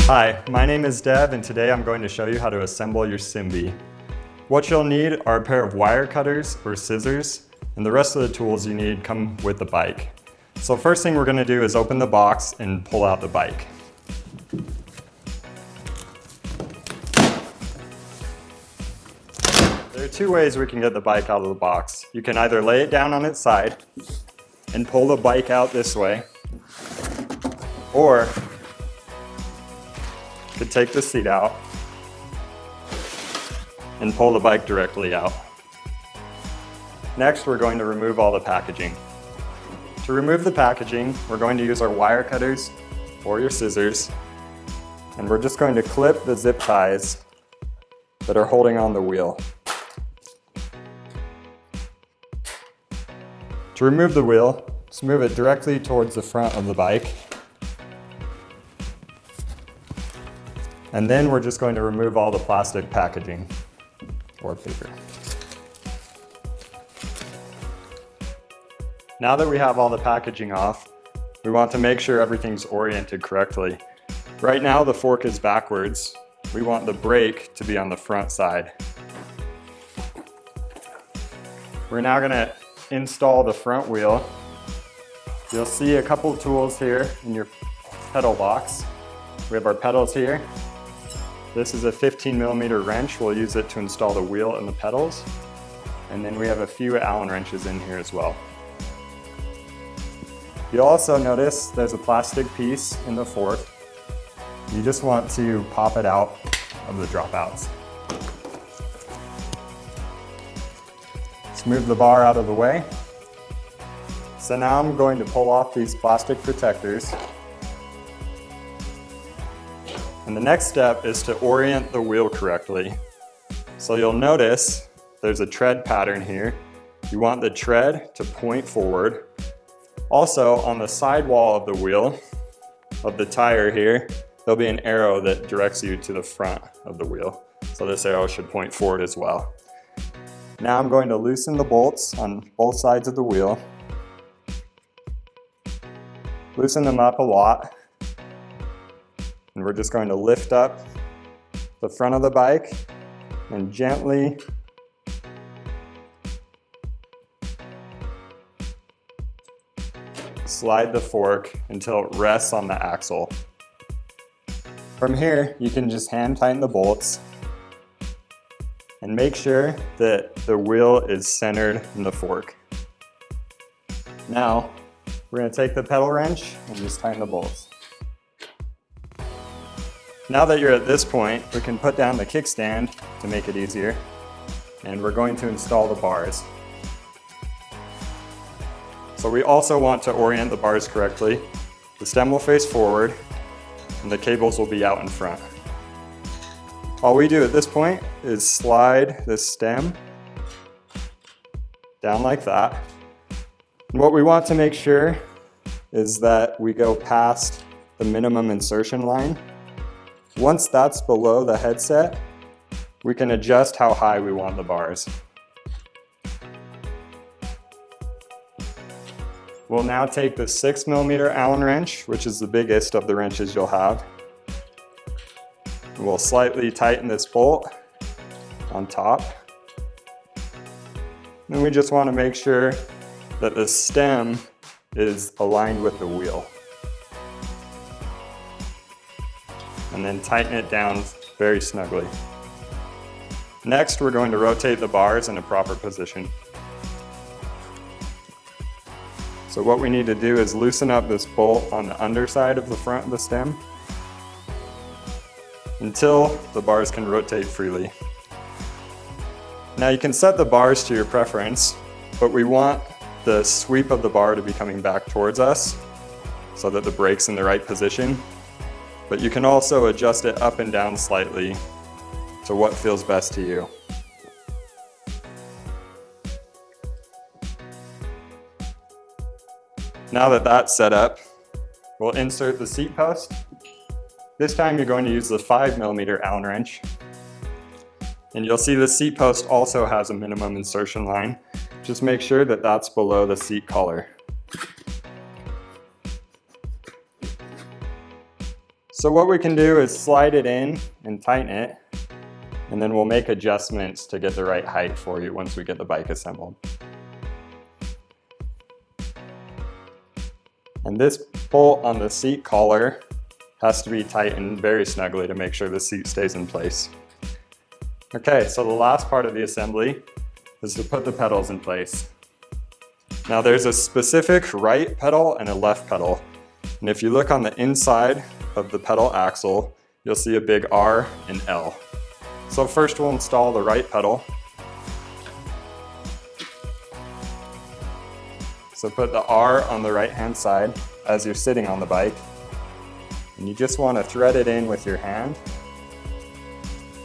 Hi, my name is Dev and today I'm going to show you how to assemble your Simbi. What you'll need are a pair of wire cutters or scissors, and the rest of the tools you need come with the bike. So first thing we're going to do is open the box and pull out the bike. There are two ways we can get the bike out of the box. You can either lay it down on its side and pull the bike out this way, or you could take the seat out and pull the bike directly out. Next, we're going to remove all the packaging. To remove the packaging, we're going to use our wire cutters or your scissors, and we're just going to clip the zip ties that are holding on the wheel. To remove the wheel, just move it directly towards the front of the bike. And then we're just going to remove all the plastic packaging or paper. Now that we have all the packaging off, we want to make sure everything's oriented correctly. Right now the fork is backwards. We want the brake to be on the front side. We're now going to install the front wheel. You'll see a couple tools here in your pedal box. We have our pedals here. This is a 15mm wrench. We'll use it to install the wheel and the pedals. And then we have a few Allen wrenches in here as well. You'll also notice there's a plastic piece in the fork. You just want to pop it out of the dropouts. Let's move the bar out of the way. So now I'm going to pull off these plastic protectors. And the next step is to orient the wheel correctly. So you'll notice there's a tread pattern here. You want the tread to point forward. Also, on the sidewall of the wheel, of the tire here, there'll be an arrow that directs you to the front of the wheel. So this arrow should point forward as well. Now I'm going to loosen the bolts on both sides of the wheel. Loosen them up a lot. And we're just going to lift up the front of the bike and gently slide the fork until it rests on the axle. From here, you can just hand tighten the bolts and make sure that the wheel is centered in the fork. Now, we're going to take the pedal wrench and just tighten the bolts. Now that you're at this point, we can put down the kickstand to make it easier, and we're going to install the bars. So we also want to orient the bars correctly. The stem will face forward, and the cables will be out in front. All we do at this point is slide the stem down like that. And what we want to make sure is that we go past the minimum insertion line. Once that's below the headset, we can adjust how high we want the bars. We'll now take the 6mm Allen wrench, which is the biggest of the wrenches you'll have. We'll slightly tighten this bolt on top. And we just want to make sure that the stem is aligned with the wheel. And then tighten it down very snugly. Next, we're going to rotate the bars in a proper position. So what we need to do is loosen up this bolt on the underside of the front of the stem until the bars can rotate freely. Now you can set the bars to your preference, but we want the sweep of the bar to be coming back towards us so that the brake's in the right position. But you can also adjust it up and down slightly to what feels best to you. Now that that's set up, we'll insert the seat post. This time you're going to use the 5mm Allen wrench. And you'll see the seat post also has a minimum insertion line. Just make sure that that's below the seat collar. So what we can do is slide it in and tighten it, and then we'll make adjustments to get the right height for you once we get the bike assembled. And this bolt on the seat collar has to be tightened very snugly to make sure the seat stays in place. Okay, so the last part of the assembly is to put the pedals in place. Now there's a specific right pedal and a left pedal. And if you look on the inside of the pedal axle, you'll see a big R and L. So first we'll install the right pedal. So put the R on the right hand side as you're sitting on the bike. And you just want to thread it in with your hand.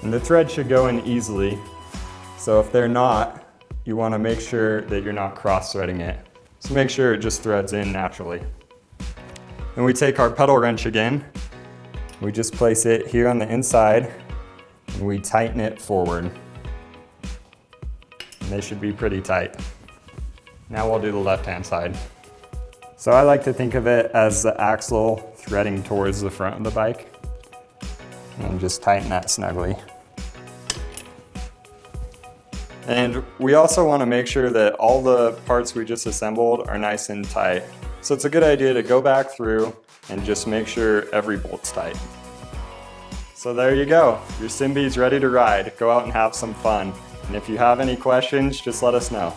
And the thread should go in easily. So if they're not, you want to make sure that you're not cross-threading it. So make sure it just threads in naturally. Then we take our pedal wrench again. We just place it here on the inside and we tighten it forward. And they should be pretty tight. Now we'll do the left-hand side. So I like to think of it as the axle threading towards the front of the bike. And just tighten that snugly. And we also want to make sure that all the parts we just assembled are nice and tight. So it's a good idea to go back through and just make sure every bolt's tight. So there you go. Your Simbi's ready to ride. Go out and have some fun. And if you have any questions, just let us know.